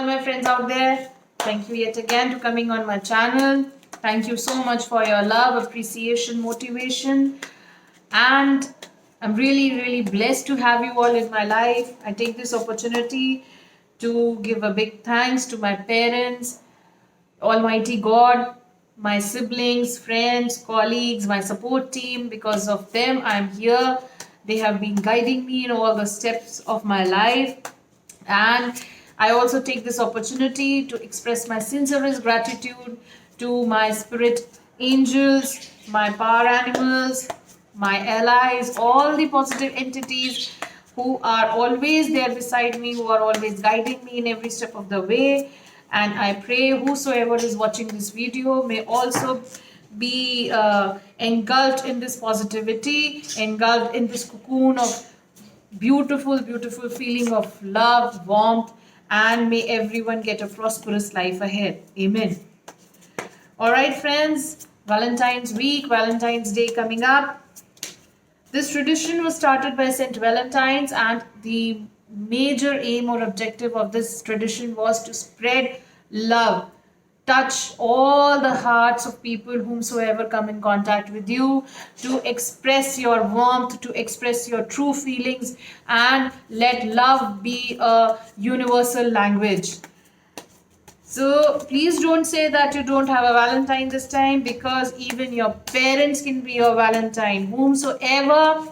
all my friends out there. Thank you yet again for coming on my channel. Thank you so much for your love, appreciation, motivation. And I'm really blessed to have you all in my life. I take this opportunity to give a big thanks to my parents, Almighty God, my siblings, friends, colleagues, my support team. Because of them, I'm here. They have been guiding me in all the steps of my life. And I also take this opportunity to express my sincerest gratitude to my spirit angels, my power animals, my allies, all the positive entities who are always there beside me, who are always guiding me in every step of the way. And I pray whosoever is watching this video may also be engulfed in this positivity, engulfed in this cocoon of beautiful feeling of love, warmth, and may everyone get a prosperous life ahead. Amen. All right, friends, Valentine's week, Valentine's Day coming up. This tradition was started by Saint Valentine's, and the major aim or objective of this tradition was to spread love, touch all the hearts of people whomsoever come in contact with you, to express your warmth, to express your true feelings, and let love be a universal language. So please don't say that you don't have a Valentine this time, because even your parents can be your Valentine. Whomsoever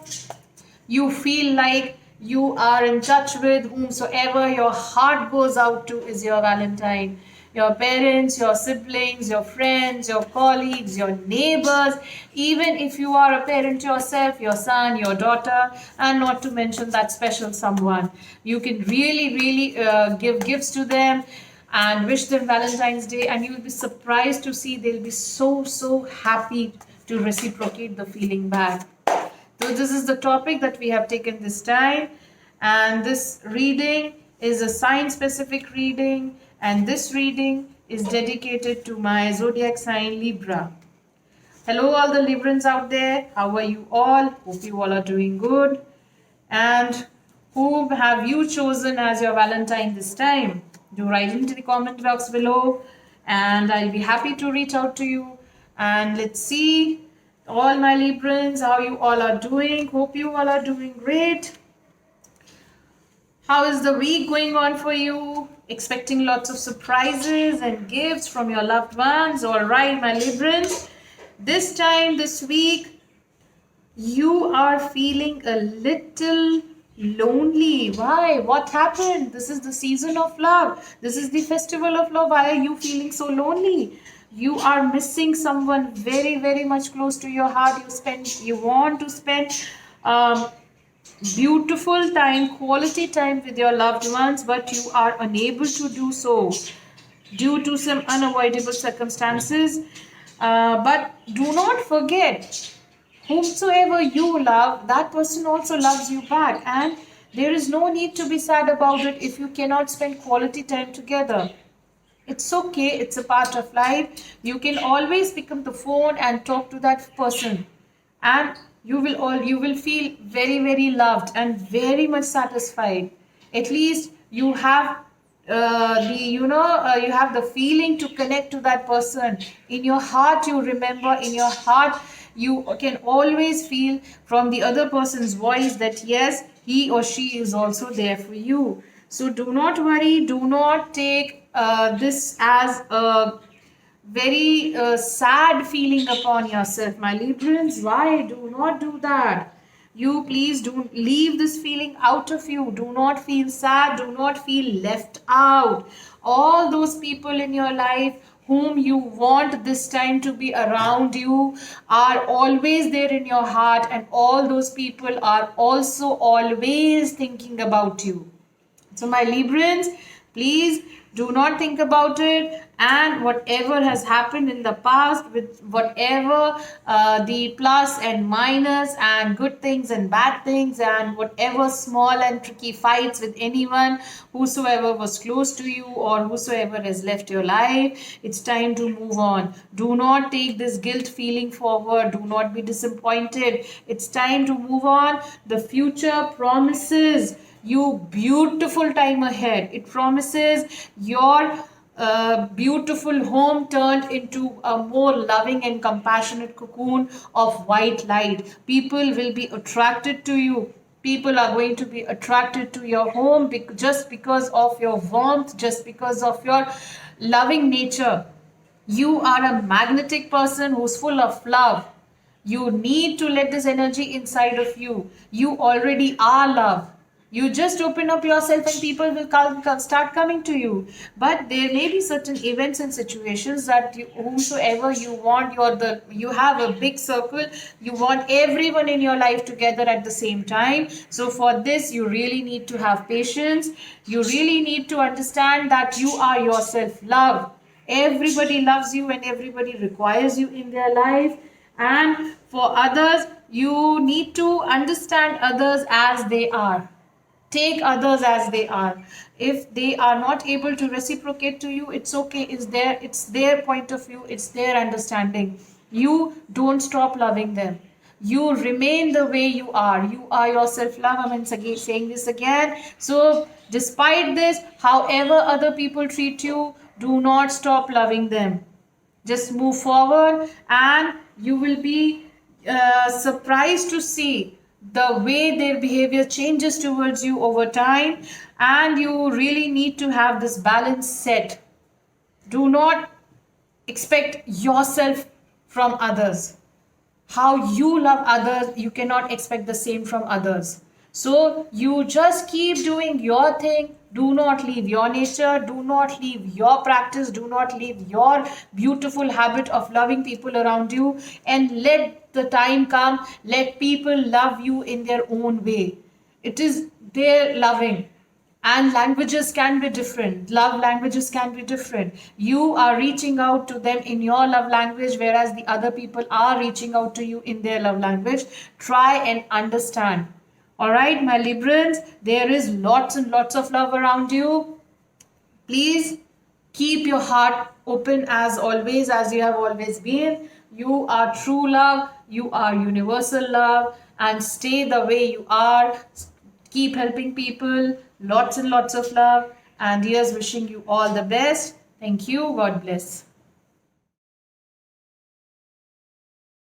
you feel like you are in touch with, whomsoever your heart goes out to, is your Valentine. Your parents, your siblings, your friends, your colleagues, your neighbors, even if you are a parent yourself, your son, your daughter, and not to mention that special someone. You can really give gifts to them and wish them Valentine's Day, and you will be surprised to see they'll be so happy to reciprocate the feeling back. So this is the topic that we have taken this time, and this reading is a sign specific reading, and this reading is dedicated to my zodiac sign Libra. Hello all the Librans out there, how are you all? Hope you all are doing good. And who have you chosen as your Valentine this time? Do write into the comment box below, and I'll be happy to reach out to you. And let's see all my Librans, how you all are doing. Hope you all are doing great. How is the week going on for you? Expecting lots of surprises and gifts from your loved ones. All right, my Librans. This time, this week, you are feeling a little lonely. Why? What happened? This is the season of love. This is the festival of love. Why are you feeling so lonely? You are missing someone very much close to your heart. You want to spend beautiful time, quality time with your loved ones, but you are unable to do so due to some unavoidable circumstances. But do not forget, whomsoever you love, that person also loves you back, and there is no need to be sad about it if you cannot spend quality time together. It's okay, it's a part of life. You can always pick up the phone and talk to that person, and you will feel very loved and very much satisfied. At least you have you have the feeling to connect to that person. In your heart you remember, in your heart you can always feel from the other person's voice that yes, he or she is also there for you. So do not worry, do not take this as a very sad feeling upon yourself, my Librans. Why? Do not do that. You please don't leave this feeling out of you. Do not feel sad. Do not feel left out. All those people in your life whom you want this time to be around you are always there in your heart, and all those people are also always thinking about you. So my Librans, please do not think about it, and whatever has happened in the past, with whatever the plus and minus and good things and bad things, and whatever small and tricky fights with anyone whosoever was close to you or whosoever has left your life, it's time to move on. Do not take this guilt feeling forward. Do not be disappointed. It's time to move on. The future promises you beautiful time ahead. It promises your beautiful home turned into a more loving and compassionate cocoon of white light. People will be attracted to you. People are going to be attracted to your home just because of your warmth, just because of your loving nature. You are a magnetic person who's full of love. You need to let this energy inside of you. You already are love. You just open up yourself and people will start coming to you. But there may be certain events and situations that whomsoever you want, you have a big circle. You want everyone in your life together at the same time. So for this, you really need to have patience. You really need to understand that you are yourself love. Everybody loves you and everybody requires you in their life. And for others, you need to understand others as they are. Take others as they are. If they are not able to reciprocate to you, it's okay. It's their point of view, it's their understanding. You don't stop loving them. You remain the way you are. You are yourself love. I'm saying this again. So despite this, however other people treat you, do not stop loving them. Just move forward, and you will be surprised to see the way their behavior changes towards you over time. And you really need to have this balance set. Do not expect yourself from others. How you love others, you cannot expect the same from others. So you just keep doing your thing. Do not leave your nature. Do not leave your practice. Do not leave your beautiful habit of loving people around you. And let the time come. Let people love you in their own way. It is their loving. And languages can be different. Love languages can be different. You are reaching out to them in your love language, whereas the other people are reaching out to you in their love language. Try and understand. All right, my Librans, there is lots and lots of love around you. Please keep your heart open as always, as you have always been. You are true love, you are universal love, and stay the way you are. Keep helping people. Lots and lots of love. And here's wishing you all the best. Thank you. God bless.